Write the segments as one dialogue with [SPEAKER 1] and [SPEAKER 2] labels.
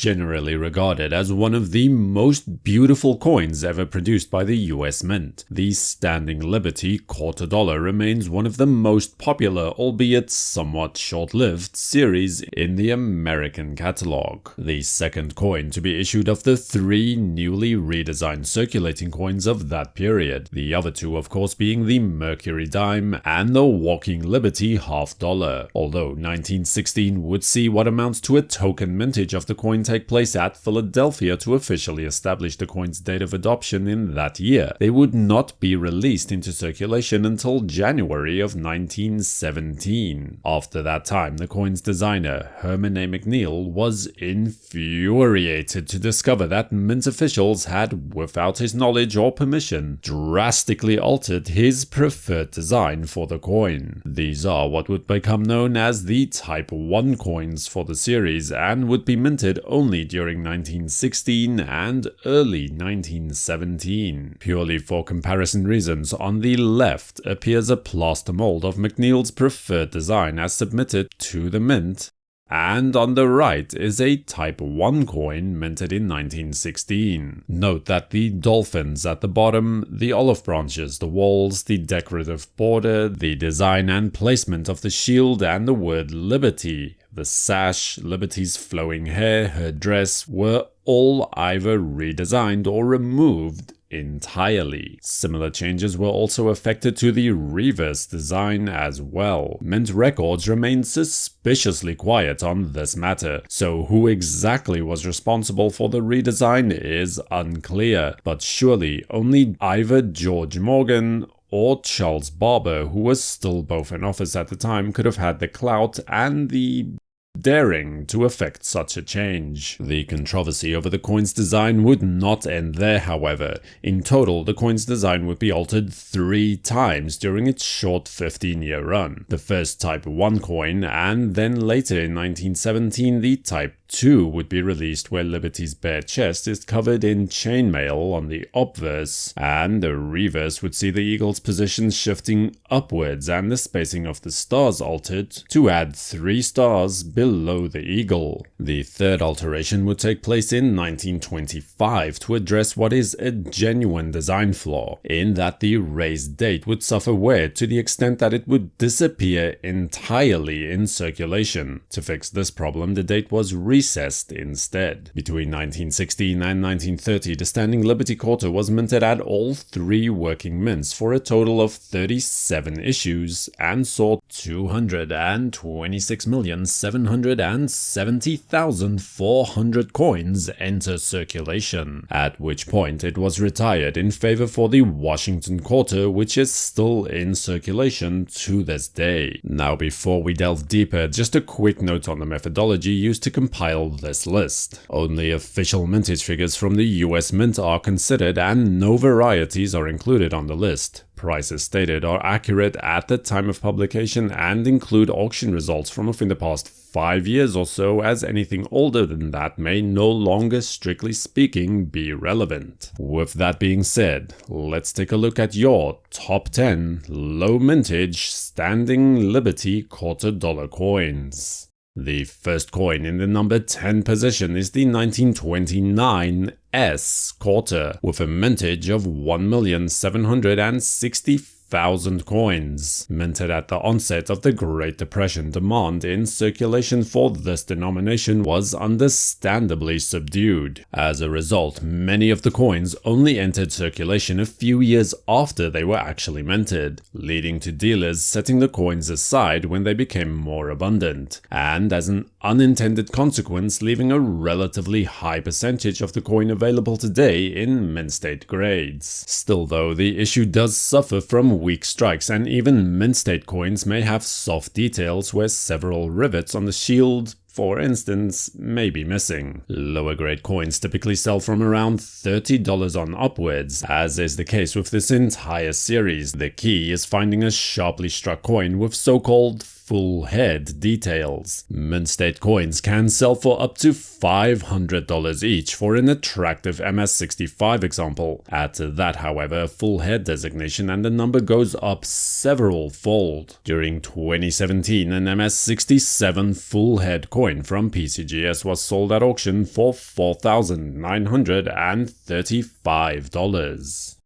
[SPEAKER 1] generally regarded as one of the most beautiful coins ever produced by the US Mint. The Standing Liberty quarter dollar remains one of the most popular, albeit somewhat short-lived, series in the American catalog. The second coin to be issued of the three newly redesigned circulating coins of that period, the other two of course being the Mercury dime and the Walking Liberty half dollar, although 1916 would see what amounts to a token mintage of the coin take place at Philadelphia to officially establish the coin's date of adoption in that year. They would not be released into circulation until January of 1917. After that time, the coin's designer, Herman A. McNeil, was infuriated to discover that mint officials had, without his knowledge or permission, drastically altered his preferred design for the coin. These are what would become known as the Type 1 coins for the series and would be minted only during 1916 and early 1917. Purely for comparison reasons, on the left appears a plaster mold of McNeil's preferred design as submitted to the mint, and on the right is a Type 1 coin minted in 1916. Note that the dolphins at the bottom, the olive branches, the walls, the decorative border, the design and placement of the shield, and the word Liberty, the sash, Liberty's flowing hair, her dress, were all either redesigned or removed entirely. Similar changes were also affected to the reverse design as well. Mint records remain suspiciously quiet on this matter, so who exactly was responsible for the redesign is unclear, but surely only either George Morgan or Charles Barber, who was still both in office at the time, could have had the clout and the daring to effect such a change. The controversy over the coin's design would not end there, however. In total, the coin's design would be altered 3 times during its short 15-year run. The first Type 1 coin, and then later in 1917 the Type 2 would be released, where Liberty's bare chest is covered in chainmail on the obverse, and the reverse would see the eagle's position shifting upwards and the spacing of the stars altered to add 3 stars below the eagle. The third alteration would take place in 1925 to address what is a genuine design flaw, in that the raised date would suffer wear to the extent that it would disappear entirely in circulation. To fix this problem, the date was recessed instead. Between 1916 and 1930, the Standing Liberty quarter was minted at all 3 working mints for a total of 37 issues and saw 226,770,400 coins enter circulation, at which point it was retired in favor for the Washington quarter, which is still in circulation to this day. Now, before we delve deeper, just a quick note on the methodology used to compile this list. Only official mintage figures from the US Mint are considered and no varieties are included on the list. Prices stated are accurate at the time of publication and include auction results from within the past 5 years or so, as anything older than that may no longer, strictly speaking, be relevant. With that being said, let's take a look at your top 10 low mintage Standing Liberty quarter dollar coins. The first coin in the number 10 position is the 1929 S quarter, with a mintage of 1,760,000 coins. Minted at the onset of the Great Depression, demand in circulation for this denomination was understandably subdued. As a result, many of the coins only entered circulation a few years after they were actually minted, leading to dealers setting the coins aside when they became more abundant, and as an unintended consequence, leaving a relatively high percentage of the coin available today in mint state grades. Still though, the issue does suffer from weak strikes, and even mint state coins may have soft details where several rivets on the shield, for instance, may be missing. Lower grade coins typically sell from around $30 on upwards, as is the case with this entire series. The key is finding a sharply struck coin with so-called full head details. Mint state coins can sell for up to $500 each for an attractive MS65 example. Add to that, however, full head designation and the number goes up several fold. During 2017, an MS67 full head coin from PCGS was sold at auction for $4,935.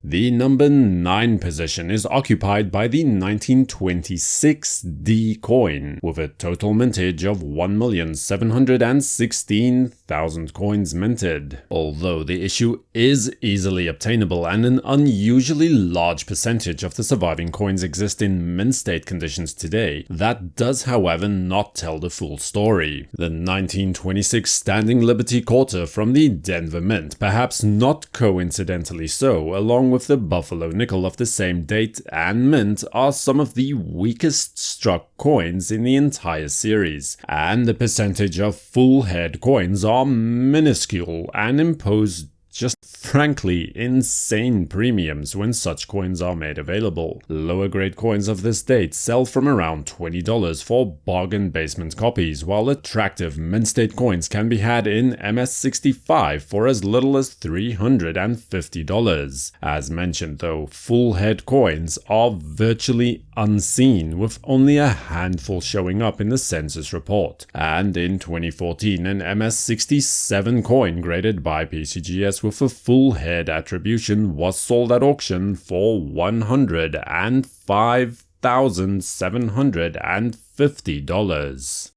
[SPEAKER 1] The number 9 position is occupied by the 1926 D coin, with a total mintage of 1,716,000 coins minted. Although the issue is easily obtainable and an unusually large percentage of the surviving coins exist in mint state conditions today, that does however not tell the full story. The 1926 Standing Liberty Quarter from the Denver Mint, perhaps not coincidentally so, along with the Buffalo Nickel of the same date and mint, are some of the weakest struck coins in the entire series, and the percentage of full head coins are minuscule and impose just frankly insane premiums when such coins are made available. Lower grade coins of this date sell from around $20 for bargain basement copies, while attractive mint state coins can be had in MS65 for as little as $350. As mentioned though, full head coins are virtually unseen, with only a handful showing up in the census report. And in 2014, an MS67 coin graded by PCGS with a full head attribution was sold at auction for $105,750.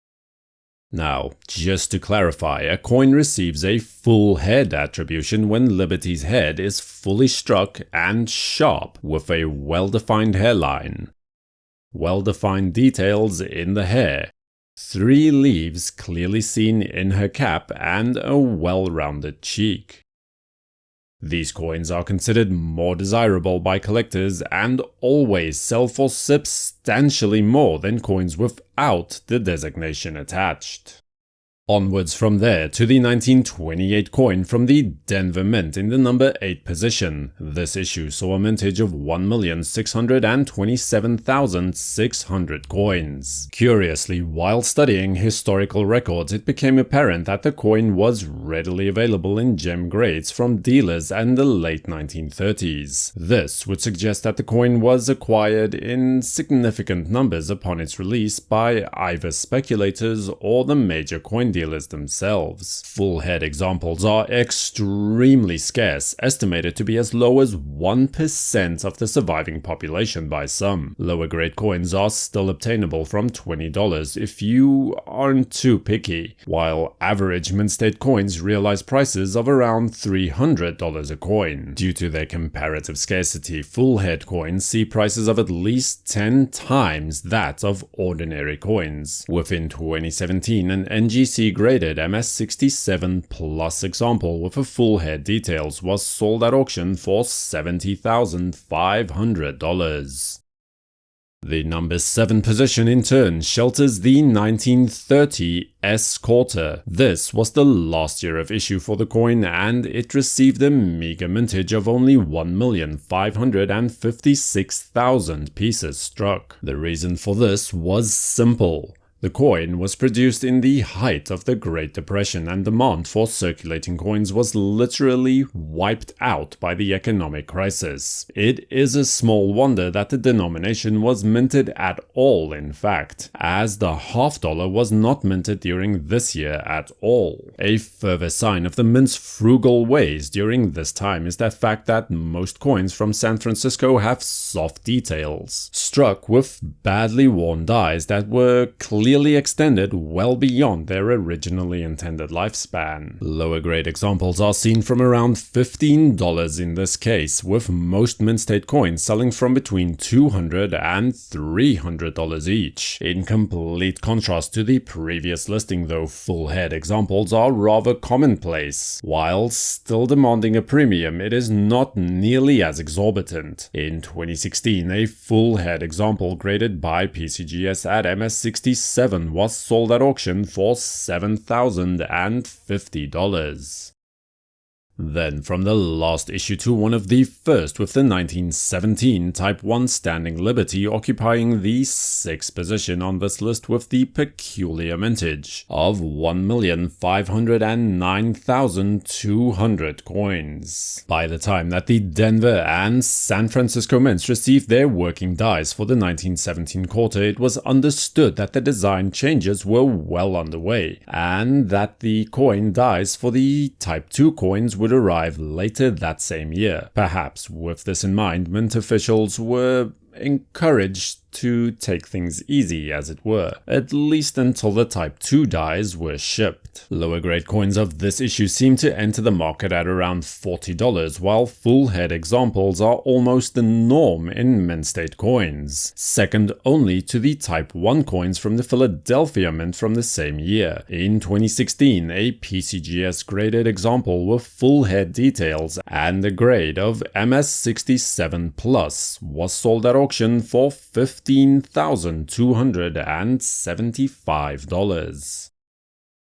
[SPEAKER 1] Now, just to clarify, a coin receives a full head attribution when Liberty's head is fully struck and sharp with a well-defined hairline, well-defined details in the hair, 3 leaves clearly seen in her cap, and a well-rounded cheek. These coins are considered more desirable by collectors and always sell for substantially more than coins without the designation attached. Onwards from there to the 1928 coin from the Denver Mint in the number 8 position. This issue saw a mintage of 1,627,600 coins. Curiously, while studying historical records, it became apparent that the coin was readily available in gem grades from dealers in the late 1930s. This would suggest that the coin was acquired in significant numbers upon its release by either speculators or the major coin dealers themselves. Full head examples are extremely scarce, estimated to be as low as 1% of the surviving population by some. Lower grade coins are still obtainable from $20 if you aren't too picky, while average mint state coins realize prices of around $300 a coin. Due to their comparative scarcity, full head coins see prices of at least 10 times that of ordinary coins. Within 2017, an NGC graded MS67 Plus example with a full head details was sold at auction for $70,500. The number 7 position in turn shelters the 1930 S quarter. This was the last year of issue for the coin, and it received a meager mintage of only 1,556,000 pieces struck. The reason for this was simple. The coin was produced in the height of the Great Depression, and demand for circulating coins was literally wiped out by the economic crisis. It is a small wonder that the denomination was minted at all, in fact, as the $half was not minted during this year at all. A further sign of the mint's frugal ways during this time is the fact that most coins from San Francisco have soft details, struck with badly worn dies that were clearly extended well beyond their originally intended lifespan. Lower grade examples are seen from around $15 in this case, with most mint state coins selling from between $200 and $300 each. In complete contrast to the previous listing though, full head examples are rather commonplace. While still demanding a premium, it is not nearly as exorbitant. In 2016, a full head example graded by PCGS at MS67 was sold at auction for $7,050. Then from the last issue to one of the first, with the 1917 Type 1 Standing Liberty occupying the 6th position on this list with the peculiar mintage of 1,509,200 coins. By the time that the Denver and San Francisco mints received their working dies for the 1917 quarter, it was understood that the design changes were well underway, and that the coin dies for the Type 2 coins would arrive later that same year. Perhaps with this in mind, mint officials were encouraged to take things easy, as it were, at least until the Type 2 dies were shipped. Lower grade coins of this issue seem to enter the market at around $40, while full head examples are almost the norm in mint state coins, second only to the Type 1 coins from the Philadelphia Mint from the same year. In 2016, a PCGS graded example with full head details and a grade of MS67+ was sold at auction for $15,275.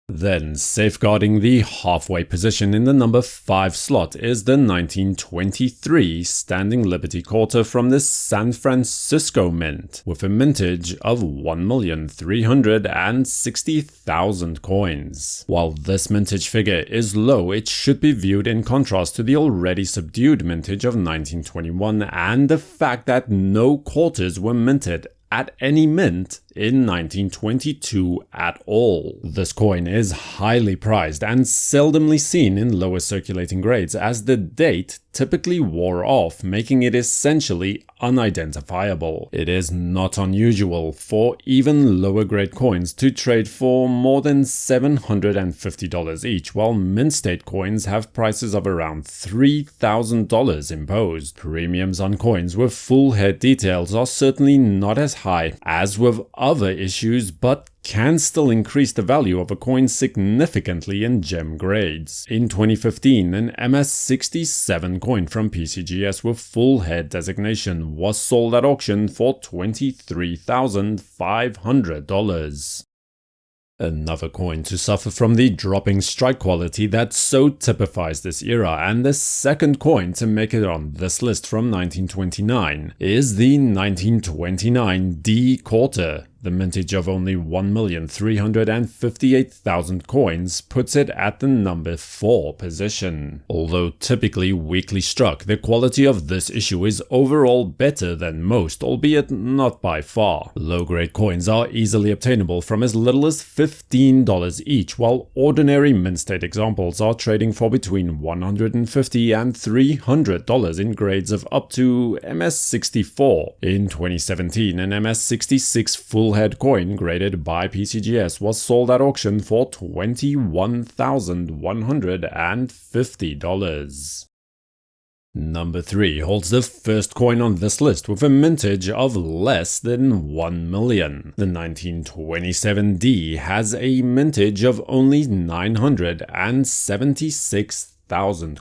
[SPEAKER 1] Then, safeguarding the halfway position in the number 5 slot is the 1923 Standing Liberty Quarter from the San Francisco Mint, with a mintage of 1,360,000 coins. While this mintage figure is low, it should be viewed in contrast to the already subdued mintage of 1921 and the fact that no quarters were minted at any mint in 1922 at all. This coin is highly prized and seldomly seen in lower circulating grades, as the date typically wore off, making it essentially unidentifiable. It is not unusual for even lower grade coins to trade for more than $750 each, while mint state coins have prices of around $3,000 imposed. Premiums on coins with full head details are certainly not as high as with other issues, but can still increase the value of a coin significantly in gem grades. In 2015, an MS67 coin from PCGS with full head designation was sold at auction for $23,500. Another coin to suffer from the dropping strike quality that so typifies this era, and the second coin to make it on this list from 1929, is the 1929 D Quarter. The mintage of only 1,358,000 coins puts it at the number 4 position. Although typically weakly struck, the quality of this issue is overall better than most, albeit not by far. Low-grade coins are easily obtainable from as little as $15 each, while ordinary mint state examples are trading for between $150 and $300 in grades of up to MS64. In 2017, an MS66 full head coin graded by PCGS was sold at auction for $21,150. Number 3 holds the first coin on this list with a mintage of less than 1 million. The 1927 D has a mintage of only 976,000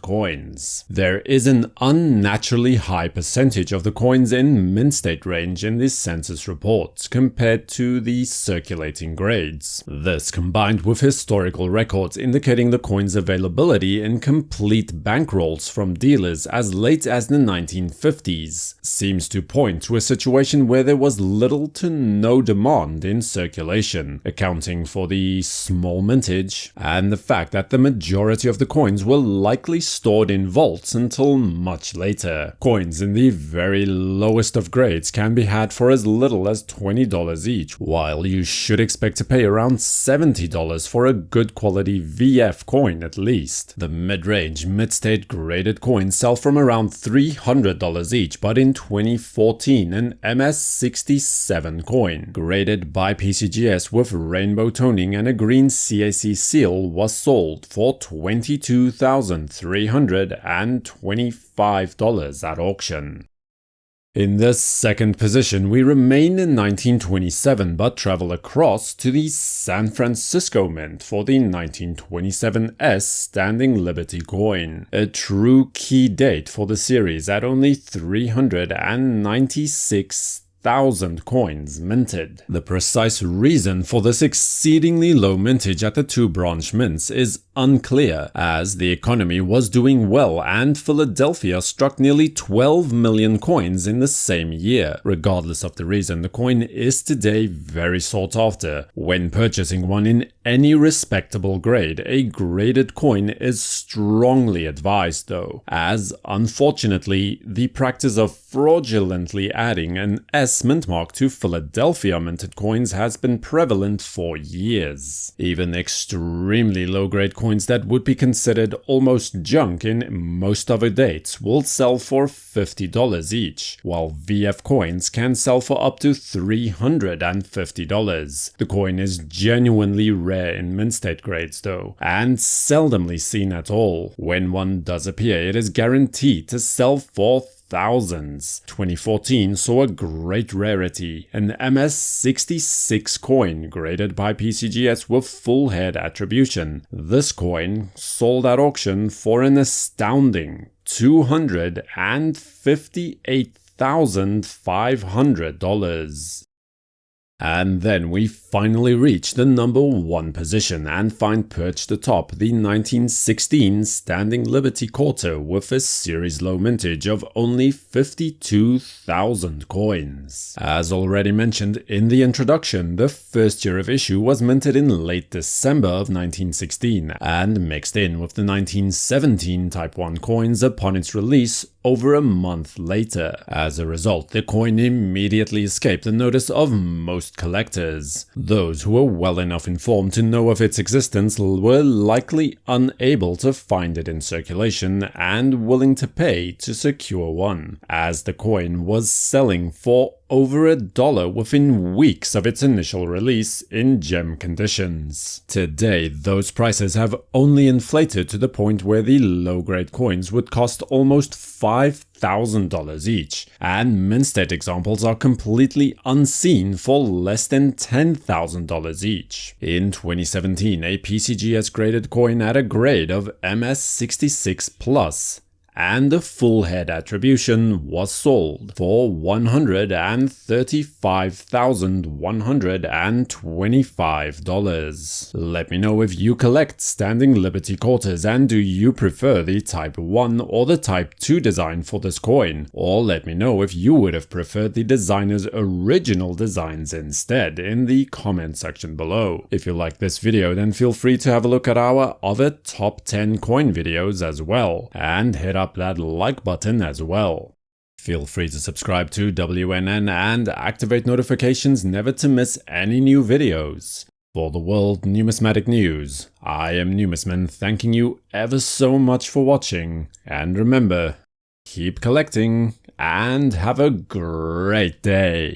[SPEAKER 1] coins. There is an unnaturally high percentage of the coins in mint state range in the census reports compared to the circulating grades. This, combined with historical records indicating the coin's availability in complete bankrolls from dealers as late as the 1950s, seems to point to a situation where there was little to no demand in circulation, accounting for the small mintage and the fact that the majority of the coins were likely stored in vaults until much later. Coins in the very lowest of grades can be had for as little as $20 each, while you should expect to pay around $70 for a good quality VF coin at least. The mid-range, mid-state graded coins sell from around $300 each, but in 2014, an MS67 coin, graded by PCGS with rainbow toning and a green CAC seal, was sold for $22,325 at auction. In the second position, we remain in 1927 but travel across to the San Francisco Mint for the 1927S Standing Liberty coin, a true key date for the series at only 396,000 coins minted. The precise reason for this exceedingly low mintage at the two branch mints is unclear, as the economy was doing well and Philadelphia struck nearly 12 million coins in the same year. Regardless of the reason, the coin is today very sought after. When purchasing one in any respectable grade, a graded coin is strongly advised though, as unfortunately the practice of fraudulently adding an S mint mark to Philadelphia minted coins has been prevalent for years. Even extremely low-grade coins that would be considered almost junk in most other dates will sell for $50 each, while VF coins can sell for up to $350. The coin is genuinely rare in mint state grades though, and seldomly seen at all. When one does appear, it is guaranteed to sell for thousands. 2014 saw a great rarity, an MS-66 coin graded by PCGS with full head attribution. This coin sold at auction for an astounding $258,500. And then we finally reach the number 1 position and find perched atop the 1916 Standing Liberty Quarter with a series low mintage of only 52,000 coins. As already mentioned in the introduction, the first year of issue was minted in late December of 1916 and mixed in with the 1917 Type 1 coins upon its release over a month later. As a result, the coin immediately escaped the notice of most collectors. Those who were well enough informed to know of its existence were likely unable to find it in circulation and willing to pay to secure one, as the coin was selling for over $1 within weeks of its initial release in gem conditions. Today, those prices have only inflated to the point where the low-grade coins would cost almost $5,000 each, and mint state examples are completely unseen for less than $10,000 each. In 2017, a PCGS graded coin at a grade of MS66+, and a full head attribution was sold for $135,125. Let me know if you collect Standing Liberty Quarters, and do you prefer the Type 1 or the Type 2 design for this coin, or let me know if you would have preferred the designer's original designs instead in the comment section below. If you like this video, then feel free to have a look at our other top 10 coin videos as well, and hit up that like button as well. Feel free to subscribe to WNN and activate notifications never to miss any new videos. For the World Numismatic News, I am Numisman, thanking you ever so much for watching, and remember, keep collecting and have a great day.